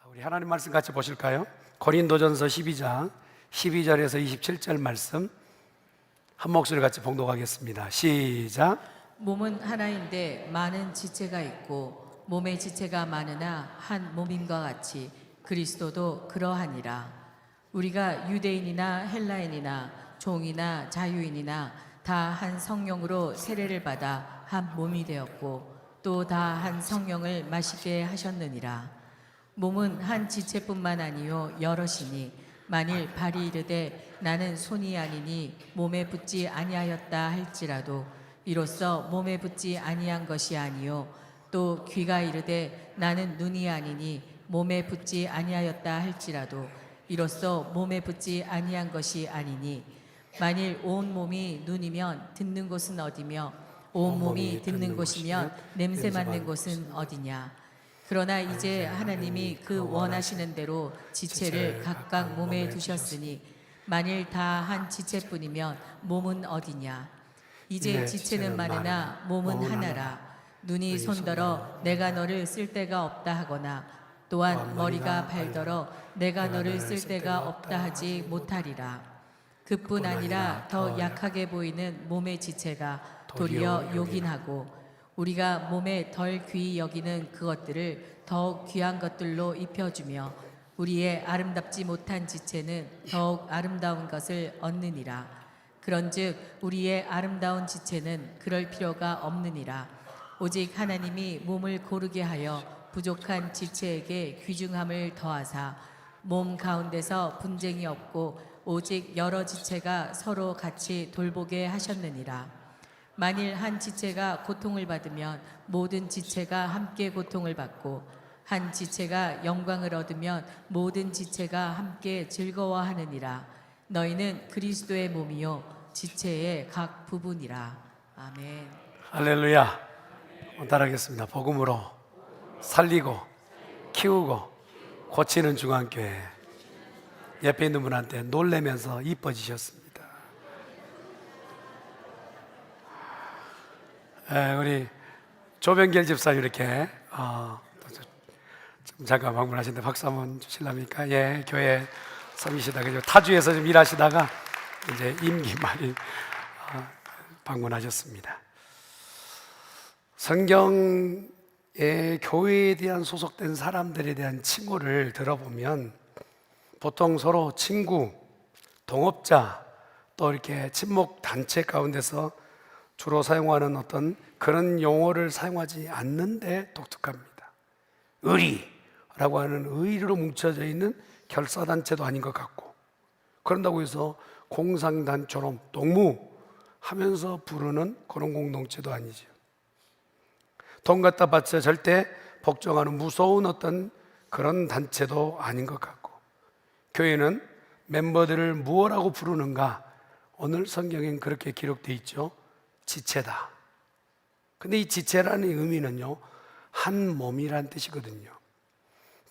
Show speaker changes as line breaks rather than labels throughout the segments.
우리 하나님 말씀 같이 보실까요? 고린도전서 12장 12절에서 27절 말씀 한 목소리 같이 봉독하겠습니다. 시작.
몸은 하나인데 많은 지체가 있고 몸의 지체가 많으나 한 몸임과 같이 그리스도도 그러하니라. 우리가 유대인이나 헬라인이나 종이나 자유인이나 다 한 성령으로 세례를 받아 한 몸이 되었고 또 다 한 성령을 마시게 하셨느니라. 몸은 한 지체뿐만 아니요 여럿이니 만일 발이 이르되 나는 손이 아니니 몸에 붙지 아니하였다 할지라도 이로써 몸에 붙지 아니한 것이 아니요 또 귀가 이르되 나는 눈이 아니니 몸에 붙지 아니하였다 할지라도 이로써 몸에 붙지 아니한 것이 아니니 만일 온 몸이 눈이면 듣는 곳은 어디며 온 몸이 듣는 곳이면 냄새 맡는 곳은 어디냐. 그러나 이제 하나님이 그 원하시는 대로 지체를 각각 몸에 두셨으니 만일 다 한 지체뿐이면 몸은 어디냐. 이제 지체는 많으나 몸은 하나라. 눈이 손더러 내가 너를 쓸 데가 없다 하거나 또한 머리가 발더러 내가 너를 쓸 데가 없다 하지 못하리라. 그뿐 아니라 더 약하게 보이는 몸의 지체가 도리어 요긴하고 우리가 몸에 덜 귀히 여기는 그것들을 더욱 귀한 것들로 입혀주며 우리의 아름답지 못한 지체는 더욱 아름다운 것을 얻느니라. 그런즉 우리의 아름다운 지체는 그럴 필요가 없느니라. 오직 하나님이 몸을 고르게 하여 부족한 지체에게 귀중함을 더하사 몸 가운데서 분쟁이 없고 오직 여러 지체가 서로 같이 돌보게 하셨느니라. 만일 한 지체가 고통을 받으면 모든 지체가 함께 고통을 받고 한 지체가 영광을 얻으면 모든 지체가 함께 즐거워하느니라. 너희는 그리스도의 몸이요 지체의 각 부분이라. 아멘.
할렐루야. 따라하겠습니다. 복음으로 살리고 키우고 고치는 중앙교회. 옆에 있는 분한테 놀래면서 이뻐지셨습니다. 우리 조병길 집사님 이렇게 좀 잠깐 방문하시는데 박수 한번 주실랍니까? 예, 교회 섬이시다. 그죠? 타주에서 좀 일하시다가 이제 임기 말이 방문하셨습니다. 성경의 교회에 대한 소속된 사람들에 대한 칭호를 들어보면 보통 서로 친구, 동업자, 또 이렇게 친목 단체 가운데서 주로 사용하는 어떤 그런 용어를 사용하지 않는데 독특합니다. 의리라고 하는 의리로 뭉쳐져 있는 결사단체도 아닌 것 같고, 그런다고 해서 공상단처럼 동무하면서 부르는 그런 공동체도 아니죠. 돈 갖다 바쳐 절대 복종하는 무서운 어떤 그런 단체도 아닌 것 같고, 교회는 멤버들을 무엇라고 부르는가? 오늘 성경엔 그렇게 기록되어 있죠. 지체다. 근데 이 지체라는 의미는요, 한 몸이란 뜻이거든요.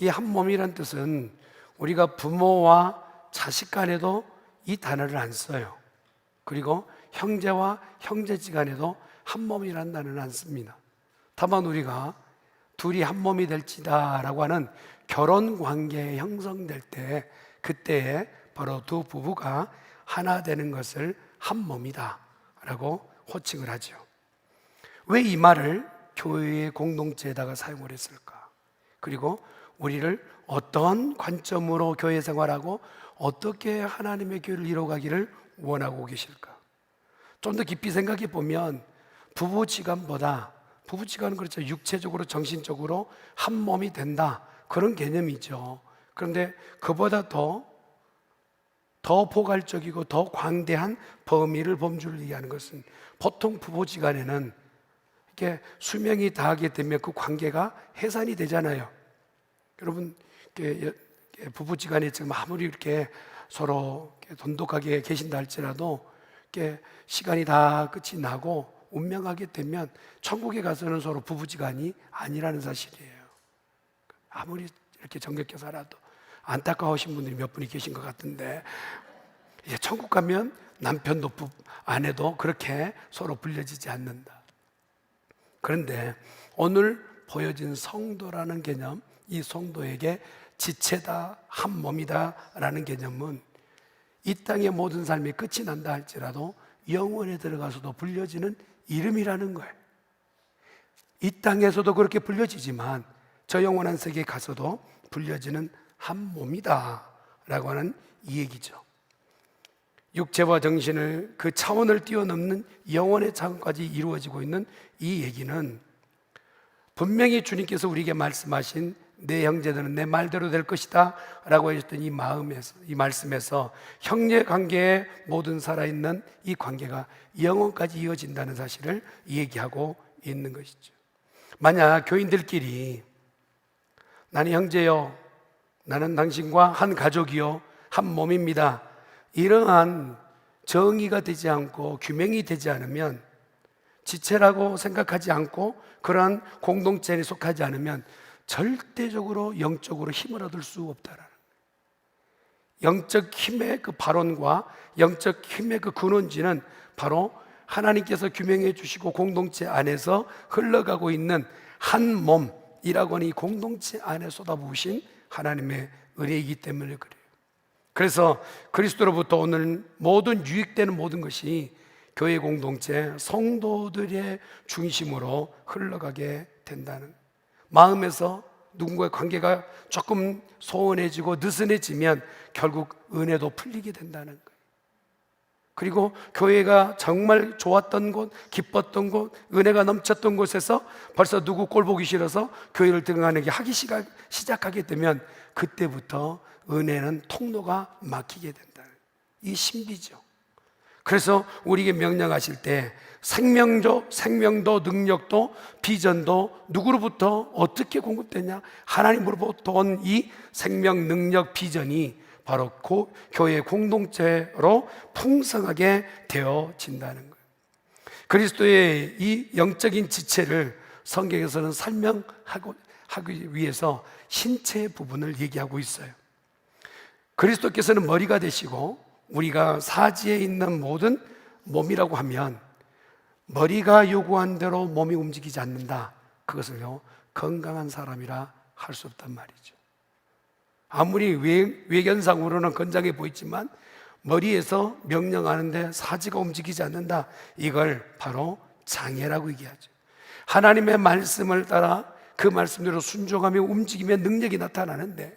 이 한 몸이란 뜻은 우리가 부모와 자식 간에도 이 단어를 안 써요. 그리고 형제와 형제지간에도 한 몸이란 단어를 안 씁니다. 다만 우리가 둘이 한 몸이 될지다 라고 하는 결혼 관계에 형성될 때, 그때에 바로 두 부부가 하나 되는 것을 한 몸이다 라고 호칭을 하죠. 왜 이 말을 교회의 공동체에다가 사용을 했을까? 그리고 우리를 어떤 관점으로 교회 생활하고 어떻게 하나님의 교회를 이루어가기를 원하고 계실까? 좀 더 깊이 생각해 보면 부부지간보다, 부부지간은 그렇죠, 육체적으로 정신적으로 한 몸이 된다, 그런 개념이죠. 그런데 그보다 더 포괄적이고 더 광대한 범위를 범주를 얘기하는 것은, 보통 부부지간에는 이렇게 수명이 다하게 되면 그 관계가 해산이 되잖아요. 여러분, 부부지간에 지금 아무리 이렇게 서로 돈독하게 계신다 할지라도 이렇게 시간이 다 끝이 나고 운명하게 되면 천국에 가서는 서로 부부지간이 아니라는 사실이에요. 아무리 이렇게 정겹게 살아도 안타까우신 분들이 몇 분이 계신 것 같은데, 이제 천국 가면 남편도 아내도 그렇게 서로 불려지지 않는다. 그런데 오늘 보여진 성도라는 개념, 이 성도에게 지체다, 한 몸이다 라는 개념은 이 땅의 모든 삶이 끝이 난다 할지라도 영원에 들어가서도 불려지는 이름이라는 거예요. 이 땅에서도 그렇게 불려지지만 저 영원한 세계에 가서도 불려지는 한 몸이다 라고 하는 이 얘기죠. 육체와 정신을 그 차원을 뛰어넘는 영원의 차원까지 이루어지고 있는 이 얘기는 분명히 주님께서 우리에게 말씀하신 내 형제들은 내 말대로 될 것이다 라고 하셨던 이 말씀에서 형제 관계의 모든 살아있는 이 관계가 영원까지 이어진다는 사실을 얘기하고 있는 것이죠. 만약 교인들끼리 나는 형제요, 나는 당신과 한 가족이요, 한 몸입니다, 이러한 정의가 되지 않고 규명이 되지 않으면, 지체라고 생각하지 않고 그러한 공동체에 속하지 않으면 절대적으로 영적으로 힘을 얻을 수 없다라는, 영적 힘의 그 발원과 영적 힘의 그 근원지는 바로 하나님께서 규명해 주시고 공동체 안에서 흘러가고 있는 한 몸이라고 하는 이 공동체 안에 쏟아부으신 하나님의 은혜이기 때문에 그래요. 그래서 그리스도로부터 오는 모든 유익되는 모든 것이 교회 공동체 성도들의 중심으로 흘러가게 된다는, 마음에서 누군가의 관계가 조금 소원해지고 느슨해지면 결국 은혜도 풀리게 된다는 거예요. 그리고 교회가 정말 좋았던 곳, 기뻤던 곳, 은혜가 넘쳤던 곳에서 벌써 누구 꼴 보기 싫어서 교회를 등한하게 하기 시작하게 되면 그때부터 은혜는 통로가 막히게 된다. 이 신비죠. 그래서 우리에게 명령하실 때 생명도, 능력도, 비전도 누구로부터 어떻게 공급되냐? 하나님으로부터 온 이 생명, 능력, 비전이 바로 교회 공동체로 풍성하게 되어진다는 거예요. 그리스도의 이 영적인 지체를 성경에서는 설명하기 위해서 신체 부분을 얘기하고 있어요. 그리스도께서는 머리가 되시고 우리가 사지에 있는 모든 몸이라고 하면 머리가 요구한 대로 몸이 움직이지 않는다, 그것을요 건강한 사람이라 할 수 없단 말이죠. 아무리 외견상으로는 건장해 보이지만 머리에서 명령하는데 사지가 움직이지 않는다, 이걸 바로 장애라고 얘기하죠. 하나님의 말씀을 따라 그 말씀대로 순종하며 움직이며 능력이 나타나는데,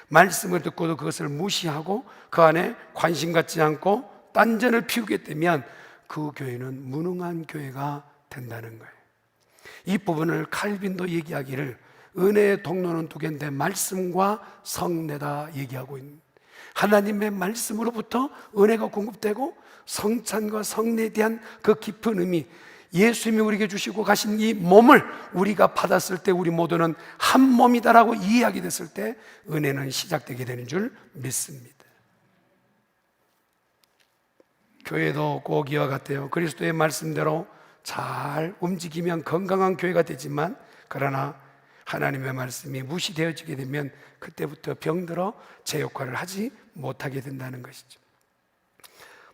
말씀을 듣고도 그것을 무시하고 그 안에 관심 갖지 않고 딴전을 피우게 되면 그 교회는 무능한 교회가 된다는 거예요. 이 부분을 칼빈도 얘기하기를 은혜의 통로는 두 개인데 말씀과 성례다 얘기하고 있는, 하나님의 말씀으로부터 은혜가 공급되고 성찬과 성례에 대한 그 깊은 의미, 예수님이 우리에게 주시고 가신 이 몸을 우리가 받았을 때 우리 모두는 한 몸이다라고 이해하게 됐을 때 은혜는 시작되게 되는 줄 믿습니다. 교회도 꼭 이와 같아요. 그리스도의 말씀대로 잘 움직이면 건강한 교회가 되지만, 그러나 하나님의 말씀이 무시되어지게 되면 그때부터 병들어 제 역할을 하지 못하게 된다는 것이죠.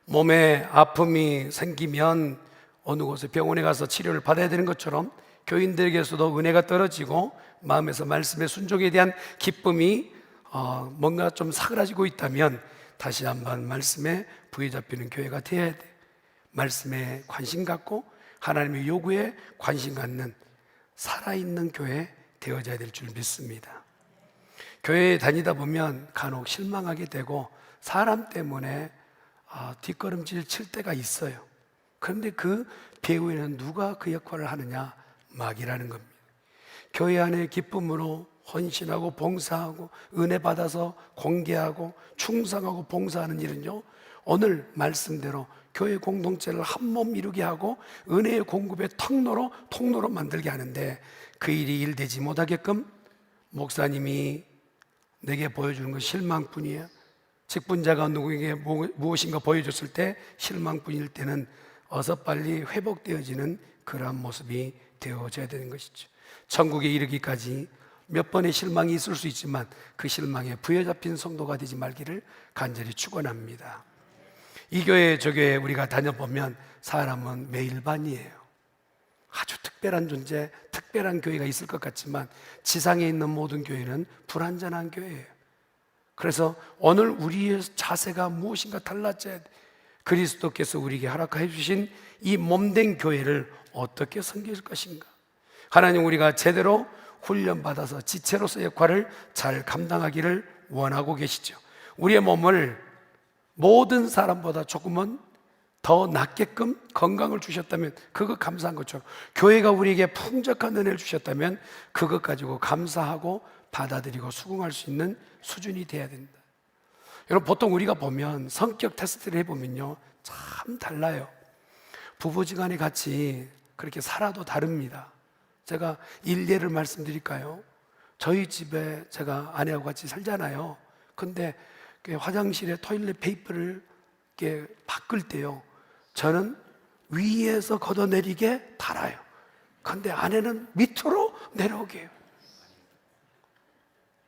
몸에 아픔이 생기면 어느 곳에 병원에 가서 치료를 받아야 되는 것처럼 교인들에게서도 은혜가 떨어지고 마음에서 말씀의 순종에 대한 기쁨이 뭔가 좀 사그라지고 있다면 다시 한번 말씀에 부여잡히는 교회가 되어야 돼. 말씀에 관심 갖고 하나님의 요구에 관심 갖는 살아있는 교회 되어져야 될 줄 믿습니다. 교회에 다니다 보면 간혹 실망하게 되고 사람 때문에 뒷걸음질 칠 때가 있어요. 그런데 그 배후에는 누가 그 역할을 하느냐? 마귀라는 겁니다. 교회 안에 기쁨으로 헌신하고 봉사하고 은혜 받아서 공개하고 충성하고 봉사하는 일은요, 오늘 말씀대로 교회 공동체를 한 몸 이루게 하고 은혜의 공급의 통로로 만들게 하는데, 그 일이 일되지 못하게끔 목사님이 내게 보여주는 건 실망뿐이에요. 직분자가 누구에게 무엇인가 보여줬을 때 실망뿐일 때는 어서 빨리 회복되어지는 그러한 모습이 되어져야 되는 것이죠. 천국에 이르기까지 몇 번의 실망이 있을 수 있지만 그 실망에 부여잡힌 성도가 되지 말기를 간절히 축원합니다. 이 교회 저 교회 우리가 다녀보면 사람은 매일반이에요. 아주 특별해요. 특별한 존재, 특별한 교회가 있을 것 같지만 지상에 있는 모든 교회는 불완전한 교회예요. 그래서 오늘 우리의 자세가 무엇인가 달라져야 돼. 그리스도께서 우리에게 허락해 주신 이 몸된 교회를 어떻게 섬길 것인가. 하나님, 우리가 제대로 훈련받아서 지체로서의 역할을 잘 감당하기를 원하고 계시죠. 우리의 몸을 모든 사람보다 조금은 더 낫게끔 건강을 주셨다면 그것 감사한 것처럼, 교회가 우리에게 풍족한 은혜를 주셨다면 그것 가지고 감사하고 받아들이고 수긍할 수 있는 수준이 돼야 된다. 여러분, 보통 우리가 보면 성격 테스트를 해보면요, 참 달라요. 부부지간에 같이 그렇게 살아도 다릅니다. 제가 일례를 말씀드릴까요? 저희 집에 제가 아내하고 같이 살잖아요. 근데 화장실에 토일렛 페이퍼를 이렇게 바꿀 때요, 저는 위에서 걷어내리게 달아요. 근데 아내는 밑으로 내려오게 해요.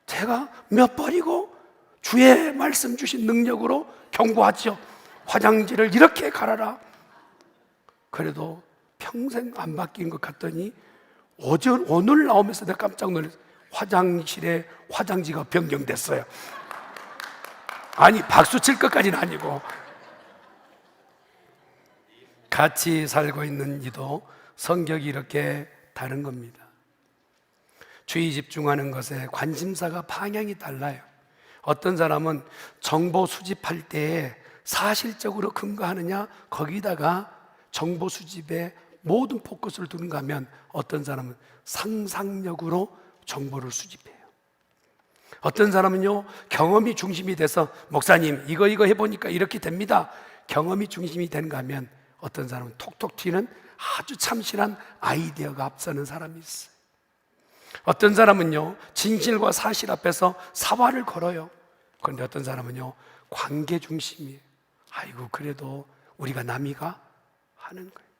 제가 몇 번이고 주의 말씀 주신 능력으로 경고하죠. 화장지를 이렇게 갈아라. 그래도 평생 안 바뀐 것 같더니 오늘 나오면서 내가 깜짝 놀랐어요. 화장실에 화장지가 변경됐어요. 아니, 박수 칠 것까지는 아니고. 같이 살고 있는 이도 성격이 이렇게 다른 겁니다. 주의 집중하는 것에 관심사가 방향이 달라요. 어떤 사람은 정보 수집할 때 사실적으로 근거하느냐, 거기다가 정보 수집에 모든 포커스를 두는가 하면 어떤 사람은 상상력으로 정보를 수집해요. 어떤 사람은요, 경험이 중심이 돼서 목사님 이거 해보니까 이렇게 됩니다. 경험이 중심이 되는가 하면 어떤 사람은 톡톡 튀는 아주 참신한 아이디어가 앞서는 사람이 있어요. 어떤 사람은요, 진실과 사실 앞에서 사활을 걸어요. 그런데 어떤 사람은요, 관계 중심이에요. 아이고, 그래도 우리가 남이가 하는 거예요.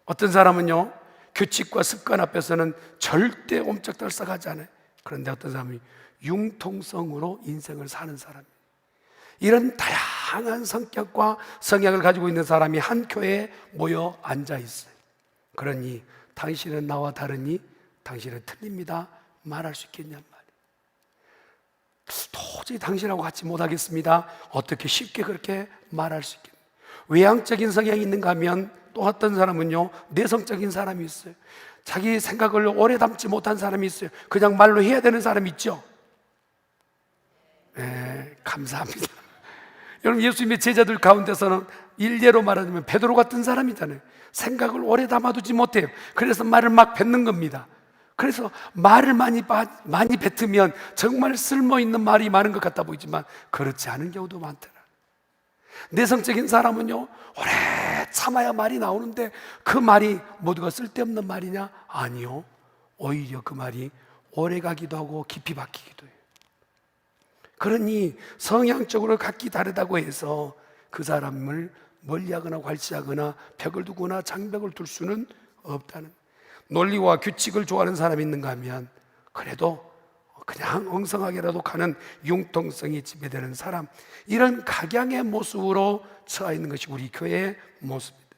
어떤 사람은요, 규칙과 습관 앞에서는 절대 옴짝달싹하지 않아요. 그런데 어떤 사람이 융통성으로 인생을 사는 사람이에요. 이런 다양한 성격과 성향을 가지고 있는 사람이 한 교회에 모여 앉아 있어요. 그러니 당신은 나와 다르니 당신은 틀립니다 말할 수 있겠냔 말이에요. 도저히 당신하고 같이 못하겠습니다. 어떻게 쉽게 그렇게 말할 수 있겠냐. 외향적인 성향이 있는가 하면 또 어떤 사람은요, 내성적인 사람이 있어요. 자기 생각을 오래 담지 못한 사람이 있어요. 그냥 말로 해야 되는 사람이 있죠. 네, 감사합니다. 여러분, 예수님의 제자들 가운데서는 일례로 말하자면 베드로 같은 사람이잖아요. 생각을 오래 담아두지 못해요. 그래서 말을 막 뱉는 겁니다. 그래서 말을 많이 뱉으면 정말 쓸모있는 말이 많은 것 같아 보이지만 그렇지 않은 경우도 많더라. 내성적인 사람은요, 오래 참아야 말이 나오는데 그 말이 모두가 쓸데없는 말이냐? 아니요, 오히려 그 말이 오래 가기도 하고 깊이 박히기도 해요. 그러니 성향적으로 각기 다르다고 해서 그 사람을 멀리하거나 괄시하거나 벽을 두거나 장벽을 둘 수는 없다는. 논리와 규칙을 좋아하는 사람이 있는가 하면 그래도 그냥 엉성하게라도 가는 융통성이 지배되는 사람, 이런 각양의 모습으로 처해 있는 것이 우리 교회의 모습입니다.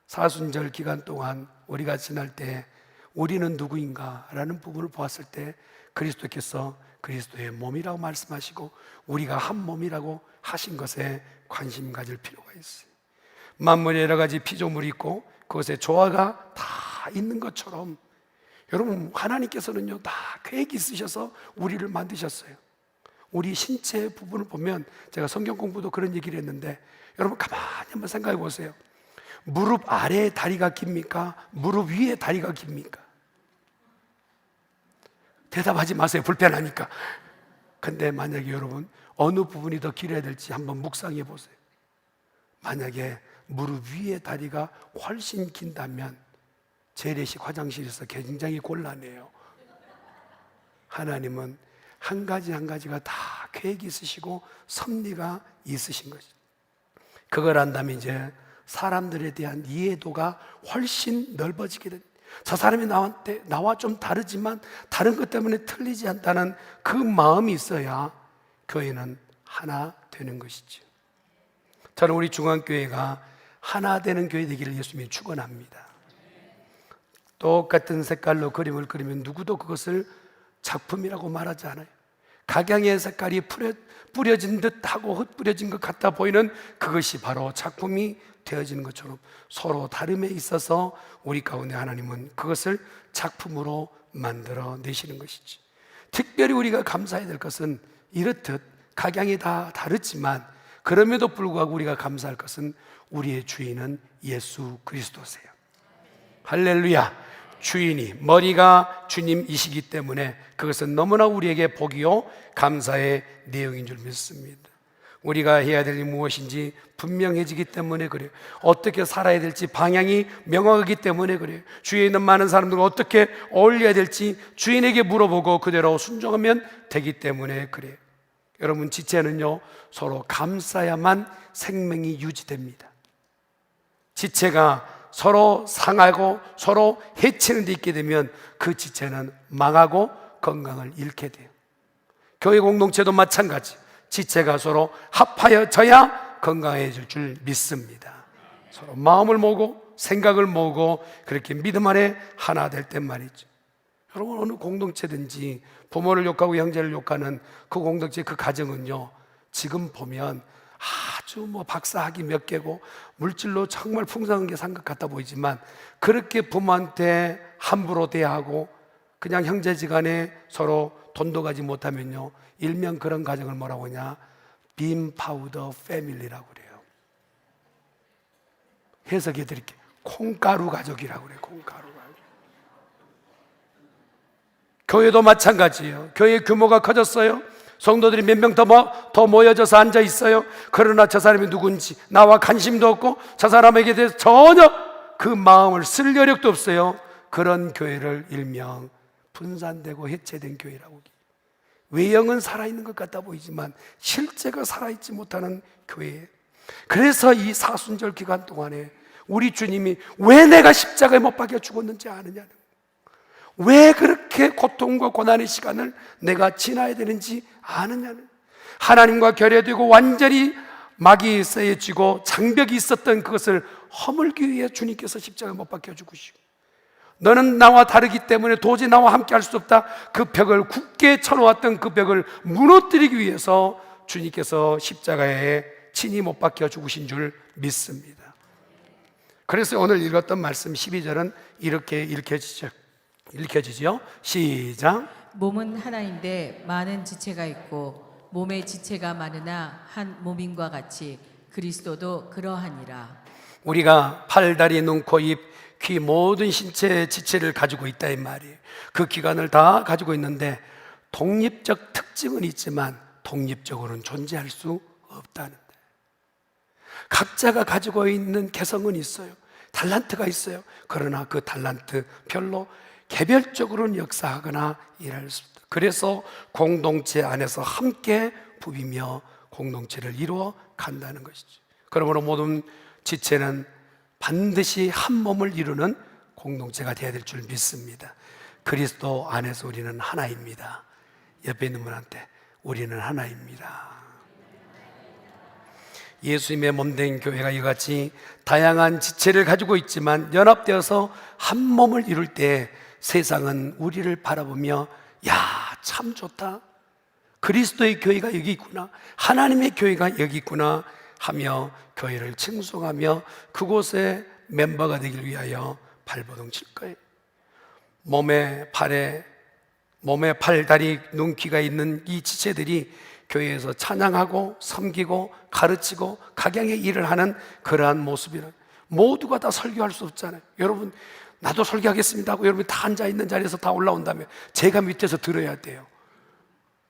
사순절 기간 동안 우리가 지날 때 우리는 누구인가 라는 부분을 보았을 때 그리스도께서 그리스도의 몸이라고 말씀하시고 우리가 한 몸이라고 하신 것에 관심 가질 필요가 있어요. 만물에 여러 가지 피조물이 있고 그것에 조화가 다 있는 것처럼 여러분, 하나님께서는요, 다 계획이 있으셔서 우리를 만드셨어요. 우리 신체 부분을 보면 제가 성경 공부도 그런 얘기를 했는데 여러분 가만히 한번 생각해 보세요. 무릎 아래에 다리가 깁니까? 무릎 위에 다리가 깁니까? 대답하지 마세요. 불편하니까. 근데 만약에 여러분 어느 부분이 더 길어야 될지 한번 묵상해 보세요. 만약에 무릎 위에 다리가 훨씬 긴다면 재래식 화장실에서 굉장히 곤란해요. 하나님은 한 가지 한 가지가 다 계획이 있으시고 섭리가 있으신 것이죠. 그걸 안다면 이제 사람들에 대한 이해도가 훨씬 넓어지게 됩니다. 저 사람이 나와 좀 다르지만 다른 것 때문에 틀리지 않다는 그 마음이 있어야 교회는 하나 되는 것이죠. 저는 우리 중앙교회가 하나 되는 교회 되기를 예수님이 축원합니다. 똑같은 색깔로 그림을 그리면 누구도 그것을 작품이라고 말하지 않아요. 각양의 색깔이 뿌려진 듯하고 흩뿌려진 것 같아 보이는 그것이 바로 작품이 되어지는 것처럼 서로 다름에 있어서 우리 가운데 하나님은 그것을 작품으로 만들어 내시는 것이지. 특별히 우리가 감사해야 될 것은 이렇듯 각양이 다 다르지만 그럼에도 불구하고 우리가 감사할 것은 우리의 주인은 예수 그리스도세요. 할렐루야. 주인이, 머리가 주님이시기 때문에 그것은 너무나 우리에게 복이요 감사의 내용인 줄 믿습니다. 우리가 해야 될 일이 무엇인지 분명해지기 때문에 그래요. 어떻게 살아야 될지 방향이 명확하기 때문에 그래요. 주위에 있는 많은 사람들과 어떻게 어울려야 될지 주인에게 물어보고 그대로 순종하면 되기 때문에 그래요. 여러분, 지체는요 서로 감싸야만 생명이 유지됩니다. 지체가 서로 상하고 서로 해치는 데 있게 되면 그 지체는 망하고 건강을 잃게 돼요. 교회 공동체도 마찬가지. 지체가 서로 합하여져야 건강해질 줄 믿습니다. 서로 마음을 모으고 생각을 모으고 그렇게 믿음 안에 하나 될 땐 말이죠. 여러분, 어느 공동체든지 부모를 욕하고 형제를 욕하는 그 공동체, 그 가정은요 지금 보면 아주 박사학위 몇 개고 물질로 정말 풍성한 게 산 것 같아 보이지만 그렇게 부모한테 함부로 대하고 그냥 형제지간에 서로 돈도 가지 못하면요 일명 그런 가정을 뭐라고 하냐, 빔 파우더 패밀리라고 그래요. 해석해 드릴게요. 콩가루 가족이라고 그래요. 콩가루 가족. 교회도 마찬가지예요. 교회 규모가 커졌어요. 성도들이 몇 명 더 모여져서 앉아 있어요. 그러나 저 사람이 누군지 나와 관심도 없고 저 사람에게 대해서 전혀 그 마음을 쓸 여력도 없어요. 그런 교회를 일명 분산되고 해체된 교회라고. 외형은 살아있는 것 같아 보이지만 실제가 살아있지 못하는 교회예요. 그래서 이 사순절 기간 동안에 우리 주님이 왜 내가 십자가에 못 박혀 죽었는지 아느냐는, 왜 그렇게 고통과 고난의 시간을 내가 지나야 되는지 아느냐는, 하나님과 결여되고 완전히 막이 쓰여지고 장벽이 있었던 그것을 허물기 위해 주님께서 십자가에 못 박혀 죽으시고, 너는 나와 다르기 때문에 도저히 나와 함께 할 수 없다, 그 벽을 굳게 쳐놓았던 그 벽을 무너뜨리기 위해서 주님께서 십자가에 친히 못 박혀 죽으신 줄 믿습니다. 그래서 오늘 읽었던 말씀 12절은 이렇게 읽혀지죠. 시작.
몸은 하나인데 많은 지체가 있고 몸의 지체가 많으나 한 몸인과 같이 그리스도도 그러하니라.
우리가 팔, 다리, 눈, 코, 입, 귀 모든 신체의 지체를 가지고 있다 이 말이에요. 그 기관을 다 가지고 있는데 독립적 특징은 있지만 독립적으로는 존재할 수 없다는데, 각자가 가지고 있는 개성은 있어요. 달란트가 있어요. 그러나 그 달란트 별로 개별적으로는 역사하거나 일할 수 없다. 그래서 공동체 안에서 함께 부비며 공동체를 이루어 간다는 것이죠. 그러므로 모든 지체는 반드시 한 몸을 이루는 공동체가 되어야 될 줄 믿습니다. 그리스도 안에서 우리는 하나입니다. 옆에 있는 분한테 우리는 하나입니다. 예수님의 몸된 교회가 이같이 다양한 지체를 가지고 있지만 연합되어서 한 몸을 이룰 때 세상은 우리를 바라보며 야, 참 좋다, 그리스도의 교회가 여기 있구나, 하나님의 교회가 여기 있구나 하며 교회를 칭송하며 그곳에 멤버가 되길 위하여 발버둥 칠 거예요. 몸에 팔, 다리, 눈, 귀가 있는 이 지체들이 교회에서 찬양하고 섬기고 가르치고 각양의 일을 하는 그러한 모습이라. 모두가 다 설교할 수 없잖아요. 여러분, 나도 설교하겠습니다 하고 여러분이 다 앉아있는 자리에서 다 올라온다면 제가 밑에서 들어야 돼요.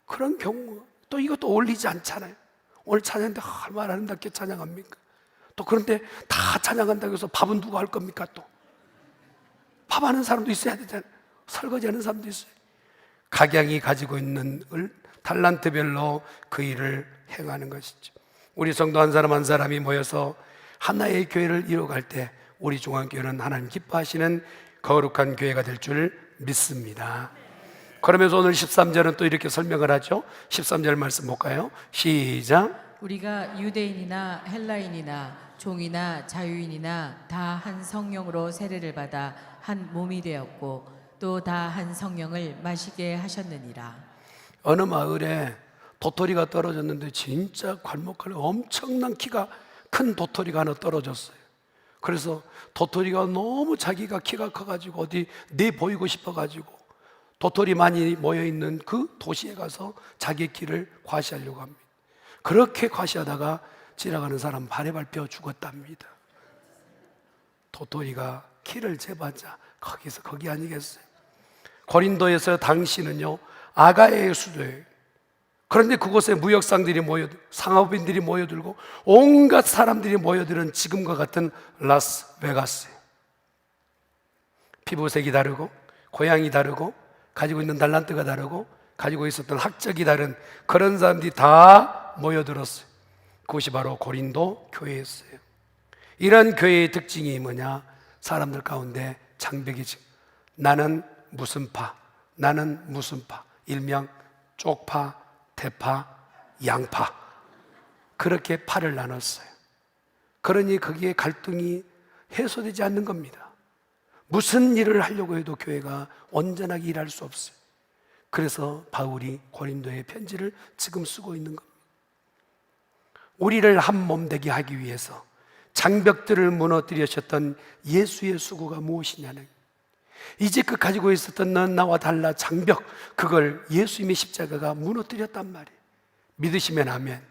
그런 경우 또 이것도 어울리지 않잖아요. 오늘 찬양인데 얼마나 아름답게 찬양합니까? 또 그런데 다 찬양한다고 해서 밥은 누가 할 겁니까? 또 밥 하는 사람도 있어야 되잖아요. 설거지하는 사람도 있어요. 각양이 가지고 있는 달란트별로 그 일을 행하는 것이죠. 우리 성도 한 사람 한 사람이 모여서 하나의 교회를 이루어갈 때 우리 중앙교회는 하나님 기뻐하시는 거룩한 교회가 될 줄 믿습니다. 그러면서 오늘 13절은 또 이렇게 설명을 하죠. 13절 말씀 볼까요? 시작.
우리가 유대인이나 헬라인이나 종이나 자유인이나 다 한 성령으로 세례를 받아 한 몸이 되었고 또 다 한 성령을 마시게 하셨느니라.
어느 마을에 도토리가 떨어졌는데 진짜 괄목할 엄청난 키가 큰 도토리가 하나 떨어졌어요. 그래서 도토리가 너무 자기가 키가 커가지고 어디 내보이고 싶어가지고 도토리 많이 모여있는 그 도시에 가서 자기 키를 과시하려고 합니다. 그렇게 과시하다가 지나가는 사람 발에 밟혀 죽었답니다. 도토리가 키를 재봤자 거기 아니겠어요? 고린도에서 당시는요 아가의 수도예요. 그런데 그곳에 무역상들이 상업인들이 모여들고 온갖 사람들이 모여드는 지금과 같은 라스베가스예요. 피부색이 다르고 고향이 다르고 가지고 있는 달란트가 다르고 가지고 있었던 학적이 다른 그런 사람들이 다 모여들었어요. 그것이 바로 고린도 교회였어요. 이런 교회의 특징이 뭐냐? 사람들 가운데 장벽이 지금 나는 무슨 파, 나는 무슨 파, 일명 쪽파, 대파, 양파, 그렇게 파를 나눴어요. 그러니 거기에 갈등이 해소되지 않는 겁니다. 무슨 일을 하려고 해도 교회가 온전하게 일할 수 없어요. 그래서 바울이 고린도에 편지를 지금 쓰고 있는 겁니다. 우리를 한 몸 되게 하기 위해서 장벽들을 무너뜨리셨던 예수의 수고가 무엇이냐는, 이제껏 가지고 있었던 넌 나와 달라 장벽, 그걸 예수님의 십자가가 무너뜨렸단 말이에요. 믿으시면 아멘.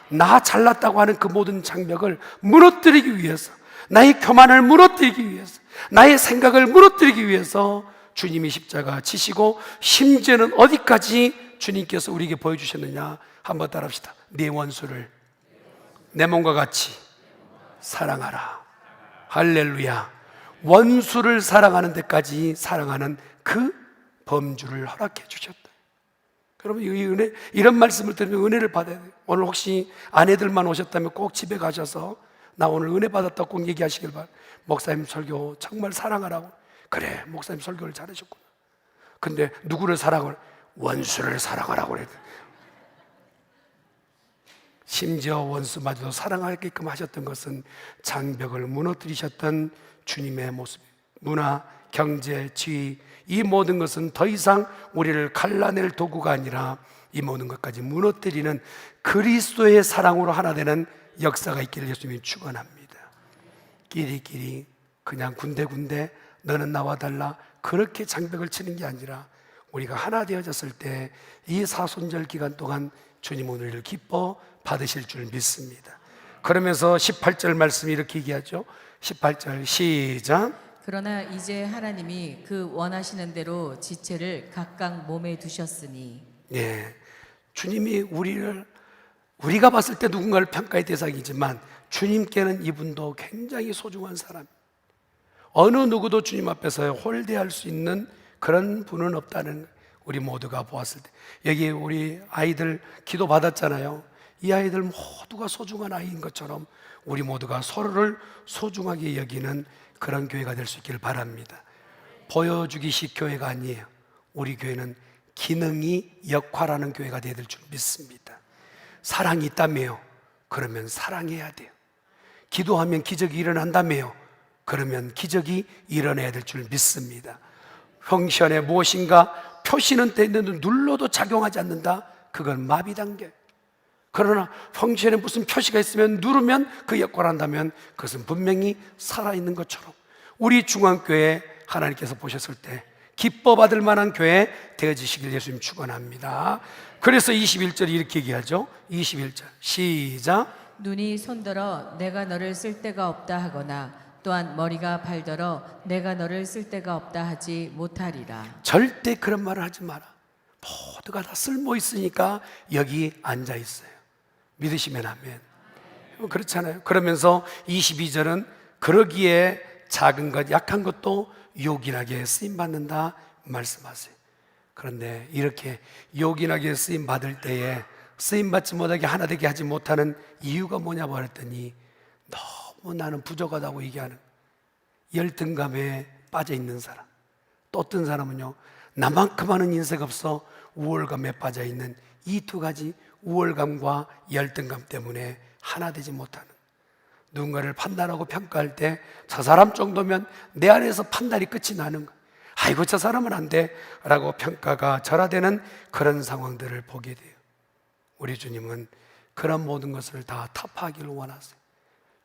나 잘났다고 하는 그 모든 장벽을 무너뜨리기 위해서, 나의 교만을 무너뜨리기 위해서, 나의 생각을 무너뜨리기 위해서 주님이 십자가 지시고, 심지어는 어디까지 주님께서 우리에게 보여주셨느냐? 한번 따라합시다. 네 원수를 내 몸과 같이 사랑하라. 할렐루야. 원수를 사랑하는 데까지 사랑하는 그 범주를 허락해 주셨다. 여러분, 이 은혜, 이런 말씀을 들으면 은혜를 받아야 돼요. 오늘 혹시 아내들만 오셨다면 꼭 집에 가셔서 나 오늘 은혜 받았다고 꼭 얘기하시길 바랍니다. 목사님 설교 정말 사랑하라고. 그래, 목사님 설교를 잘하셨구나. 근데 누구를 사랑을? 원수를 사랑하라고 그래요. 심지어 원수마저도 사랑하게끔 하셨던 것은 장벽을 무너뜨리셨던 주님의 모습. 문화, 경제, 지위, 이 모든 것은 더 이상 우리를 갈라낼 도구가 아니라 이 모든 것까지 무너뜨리는 그리스도의 사랑으로 하나 되는 역사가 있기를 예수님이 축원합니다. 끼리끼리 그냥 군데군데 너는 나와 달라 그렇게 장벽을 치는 게 아니라 우리가 하나 되어졌을 때 이 사순절 기간 동안 주님 오늘을 기뻐 받으실 줄 믿습니다. 그러면서 18절 말씀이 이렇게 얘기하죠. 18절 시작.
그러나 이제 하나님이 그 원하시는 대로 지체를 각각 몸에 두셨으니.
예, 주님이 우리가 봤을 때 누군가를 평가의 대상이지만 주님께는 이분도 굉장히 소중한 사람. 어느 누구도 주님 앞에서 홀대할 수 있는 그런 분은 없다는 우리 모두가 보았을 때, 여기 우리 아이들 기도 받았잖아요. 이 아이들 모두가 소중한 아이인 것처럼 우리 모두가 서로를 소중하게 여기는 그런 교회가 될 수 있기를 바랍니다. 보여주기식 교회가 아니에요. 우리 교회는 기능이 역할하는 교회가 되어야 될 줄 믿습니다. 사랑이 있다며요. 그러면 사랑해야 돼요. 기도하면 기적이 일어난다며요. 그러면 기적이 일어나야 될 줄 믿습니다. 펑션에 무엇인가 표시는 돼 있는데 눌러도 작용하지 않는다? 그건 마비 단계. 그러나 펑션에 무슨 표시가 있으면 누르면 그 역할을 한다면 그것은 분명히 살아있는 것처럼 우리 중앙교회 하나님께서 보셨을 때 기뻐 받을 만한 교회 되어지시길 예수님 축원합니다. 그래서 21절이 이렇게 얘기하죠. 21절 시작.
눈이 손들어 내가 너를 쓸 데가 없다 하거나 또한 머리가 발더러 내가 너를 쓸 데가 없다 하지 못하리라.
절대 그런 말을 하지 마라. 모두가 다 쓸모 있으니까 여기 앉아 있어요. 믿으시면 아멘. 그렇잖아요. 그러면서 22절은 그러기에 작은 것, 약한 것도 요긴하게 쓰임받는다 말씀하세요. 그런데 이렇게 요긴하게 쓰임받을 때에 쓰임받지 못하게 하나 되게 하지 못하는 이유가 뭐냐고 했더니 너무 나는 부족하다고 얘기하는 열등감에 빠져 있는 사람, 또 어떤 사람은요 나만큼 하는 인생 없어 우월감에 빠져 있는 이 두 가지 우월감과 열등감 때문에 하나 되지 못하는, 누군가를 판단하고 평가할 때 저 사람 정도면 내 안에서 판단이 끝이 나는 거예요. 아이고 저 사람은 안 돼 라고 평가가 절하되는 그런 상황들을 보게 돼요. 우리 주님은 그런 모든 것을 다 타파하기를 원하세요.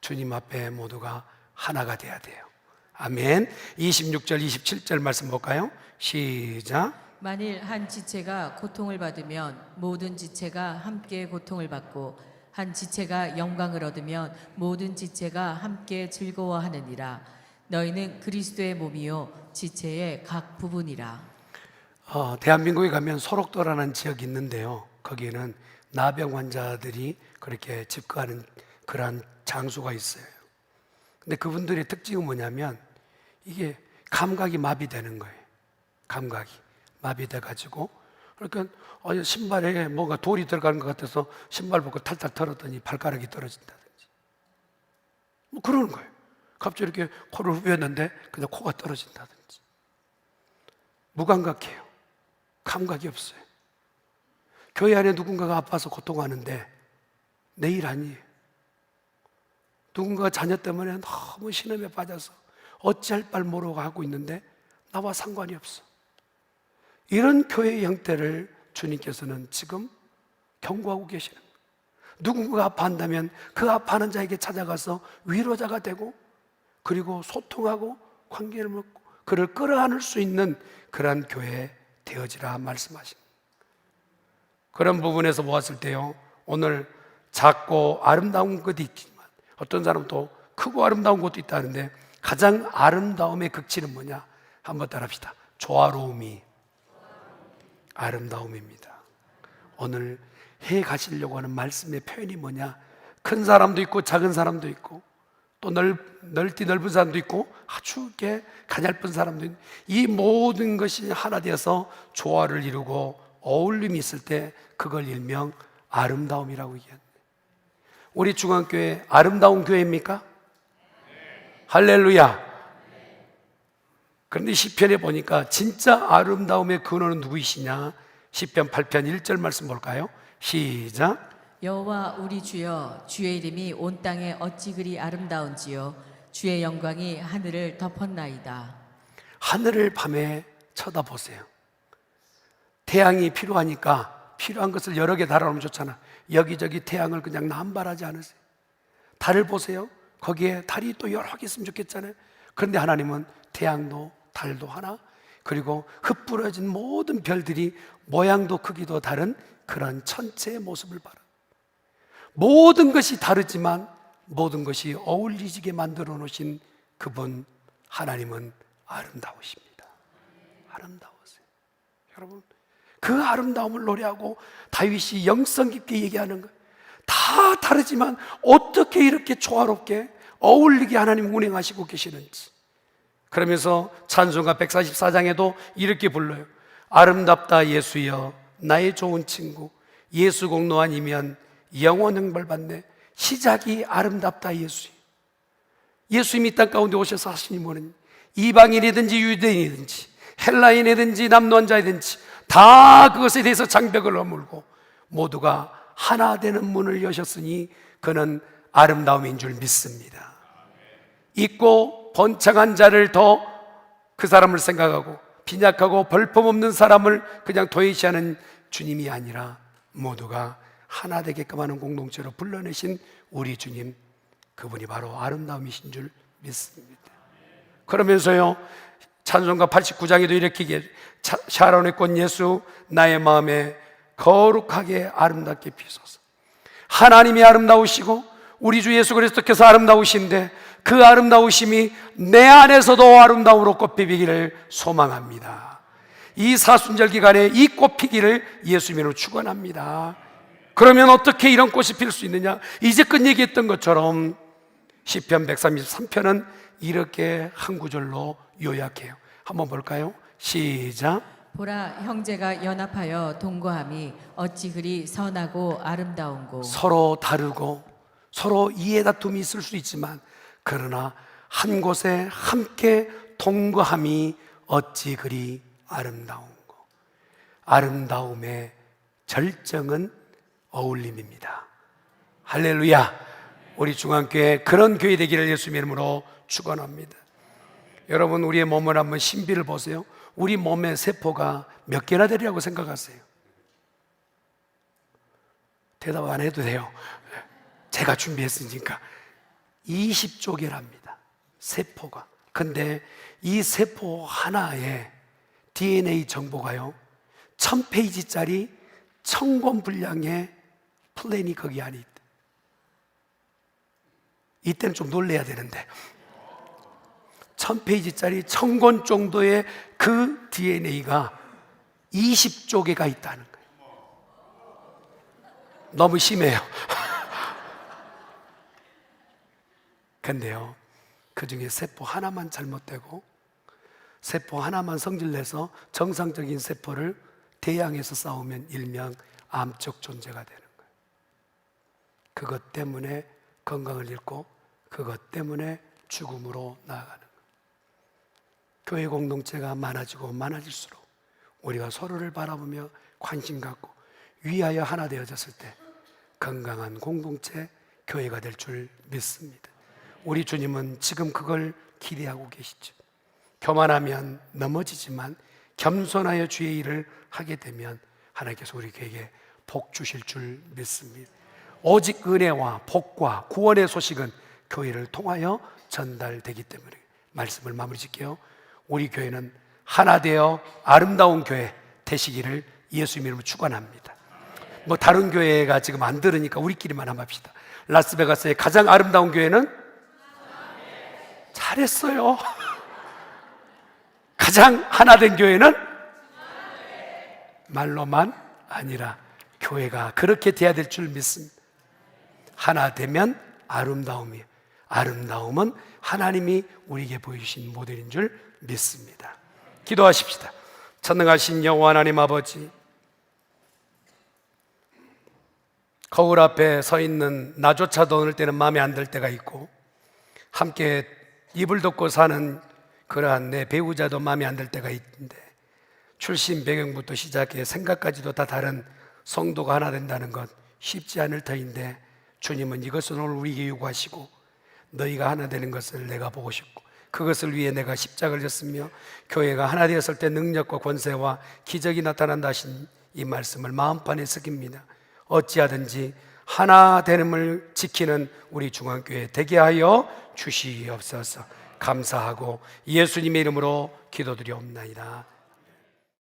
주님 앞에 모두가 하나가 돼야 돼요. 아멘. 26절 27절 말씀 볼까요? 시작.
만일 한 지체가 고통을 받으면 모든 지체가 함께 고통을 받고 한 지체가 영광을 얻으면 모든 지체가 함께 즐거워하느니라. 너희는 그리스도의 몸이요 지체의 각 부분이라.
대한민국에 가면 소록도라는 지역이 있는데요, 거기에는 나병 환자들이 그렇게 집거하는 그러한 장소가 있어요. 근데 그분들의 특징은 뭐냐면 이게 감각이 마비되는 거예요. 감각이 마비돼 가지고, 그러니까 신발에 뭔가 돌이 들어가는 것 같아서 신발 벗고 탈탈 털었더니 발가락이 떨어진다든지 뭐 그러는 거예요. 갑자기 이렇게 코를 후볐는데 그냥 코가 떨어진다든지. 무감각해요. 감각이 없어요. 교회 안에 누군가가 아파서 고통하는데 내 일 아니에요. 누군가가 자녀 때문에 너무 신음에 빠져서 어찌할 바를 모르고 하고 있는데 나와 상관이 없어. 이런 교회의 형태를 주님께서는 지금 경고하고 계시는 거예요. 누군가가 아파한다면 그 아파하는 자에게 찾아가서 위로자가 되고, 그리고 소통하고 관계를 맺고 그를 끌어안을 수 있는 그러한 교회 되어지라 말씀하십니다. 그런 부분에서 보았을 때요, 오늘 작고 아름다운 것도 있지만 어떤 사람은 또 크고 아름다운 것도 있다는데, 가장 아름다움의 극치는 뭐냐? 한번 따라합시다. 조화로움이 아름다움입니다. 오늘 해 가시려고 하는 말씀의 표현이 뭐냐? 큰 사람도 있고 작은 사람도 있고 또 넓디 넓은 사람도 있고 아주 이렇게 가냘픈 사람도 있고, 이 모든 것이 하나 되어서 조화를 이루고 어울림이 있을 때 그걸 일명 아름다움이라고 얘기합니다. 우리 중앙교회 아름다운 교회입니까? 할렐루야. 그런데 시편에 보니까 진짜 아름다움의 근원은 누구이시냐? 시편 8편 1절 말씀 볼까요? 시작.
여호와 우리 주여, 주의 이름이 온 땅에 어찌 그리 아름다운지요 주의 영광이 하늘을 덮었나이다. 하늘을
밤에 쳐다보세요. 태양이 필요하니까 필요한 것을 여러 개 달아놓으면 좋잖아. 여기저기 태양을 그냥 남발하지 않으세요. 달을 보세요. 거기에 달이 또 여러 개 있으면 좋겠잖아요. 그런데 하나님은 태양도 달도 하나, 그리고 흩뿌려진 모든 별들이 모양도 크기도 다른 그런 천체의 모습을 봐라. 모든 것이 다르지만 모든 것이 어울리지게 만들어 놓으신 그분 하나님은 아름다우십니다. 아름다우세요. 여러분, 그 아름다움을 노래하고 다윗이 영성 깊게 얘기하는 거예요. 다 다르지만 어떻게 이렇게 조화롭게 어울리게 하나님 운행하시고 계시는지. 그러면서 찬송가 144장에도 이렇게 불러요. 아름답다 예수여 나의 좋은 친구, 예수 공로한이면 영원 형벌받네. 시작이 아름답다 예수여. 예수님이 땅 가운데 오셔서 하시니 뭐는 이방인이든지 유대인이든지 헬라인이든지 남노한자이든지 다 그것에 대해서 장벽을 허물고 모두가 하나 되는 문을 여셨으니 그는 아름다움인 줄 믿습니다. 있고 번창한 자를 더 그 사람을 생각하고 빈약하고 벌품없는 사람을 그냥 도외시하는 주님이 아니라 모두가 하나 되게끔 하는 공동체로 불러내신 우리 주님, 그분이 바로 아름다움이신 줄 믿습니다. 그러면서요, 찬송가 89장에도 이렇게 얘기해요. 샤론의 꽃 예수 나의 마음에 거룩하게 아름답게 피소서. 하나님이 아름다우시고 우리 주 예수 그리스도께서 아름다우신데 그 아름다우심이 내 안에서도 아름다움으로 꽃피기를 소망합니다. 이 사순절 기간에 이 꽃피기를 예수님으로 축원합니다. 그러면 어떻게 이런 꽃이 필 수 있느냐? 이제껏 얘기했던 것처럼 시편 133편은 이렇게 한 구절로 요약해요. 한번 볼까요? 시작.
보라, 형제가 연합하여 동거함이 어찌 그리 선하고 아름다운고.
서로 다르고 서로 이해 다툼이 있을 수 있지만 그러나 한 곳에 함께 동거함이 어찌 그리 아름다운고. 아름다움의 절정은 어울림입니다. 할렐루야. 우리 중앙교회 그런 교회 되기를 예수님의 이름으로 축원합니다. 여러분, 우리의 몸을 한번 신비를 보세요. 우리 몸의 세포가 몇 개나 되리라고 생각하세요? 대답 안 해도 돼요. 제가 준비했으니까 20조 개랍니다, 세포가. 근데 이 세포 하나에 DNA 정보가요 1000페이지짜리 천권 분량의 플랜이 거기 안에 있다. 이때는 좀 놀래야 되는데 1000페이지짜리 1000권 정도의 그 DNA가 20조 개가 있다는 거예요. 너무 심해요. 근데요, 그 중에 세포 하나만 잘못되고 세포 하나만 성질내서 정상적인 세포를 대양해서 싸우면 일명 암적 존재가 되는 거예요. 그것 때문에 건강을 잃고 그것 때문에 죽음으로 나아가는 거예요. 교회 공동체가 많아지고 많아질수록 우리가 서로를 바라보며 관심 갖고 위하여 하나 되어졌을 때 건강한 공동체, 교회가 될 줄 믿습니다. 우리 주님은 지금 그걸 기대하고 계시죠. 교만하면 넘어지지만 겸손하여 주의 일을 하게 되면 하나님께서 우리 교회에게 복 주실 줄 믿습니다. 오직 은혜와 복과 구원의 소식은 교회를 통하여 전달되기 때문에 말씀을 마무리 짓게요. 우리 교회는 하나 되어 아름다운 교회 되시기를 예수 이름으로 축원합니다. 뭐 다른 교회가 지금 안 들으니까 우리끼리만 한번 합시다. 라스베가스의 가장 아름다운 교회는? 잘했어요. 가장 하나된 교회는? 말로만 아니라 교회가 그렇게 돼야 될 줄 믿습니다. 하나 되면 아름다움이에요. 아름다움은 하나님이 우리에게 보여주신 모델인 줄 믿습니다. 기도하십시다. 전능하신 여호와 하나님 아버지, 거울 앞에 서 있는 나조차도 어느 때는 마음에 안 들 때가 있고 함께 이불 덮고 사는 그러한 내 배우자도 마음에 안 들 때가 있는데 출신 배경부터 시작해 생각까지도 다 다른 성도가 하나 된다는 것 쉽지 않을 터인데 주님은 이것을 오늘 우리에게 요구하시고 너희가 하나 되는 것을 내가 보고 싶고 그것을 위해 내가 십자가를 졌으며 교회가 하나 되었을 때 능력과 권세와 기적이 나타난다 하신 이 말씀을 마음판에 새깁니다. 어찌하든지 하나 되음을 지키는 우리 중앙교회 되게 하여 주시옵소서. 감사하고 예수님의 이름으로 기도드리옵나이다.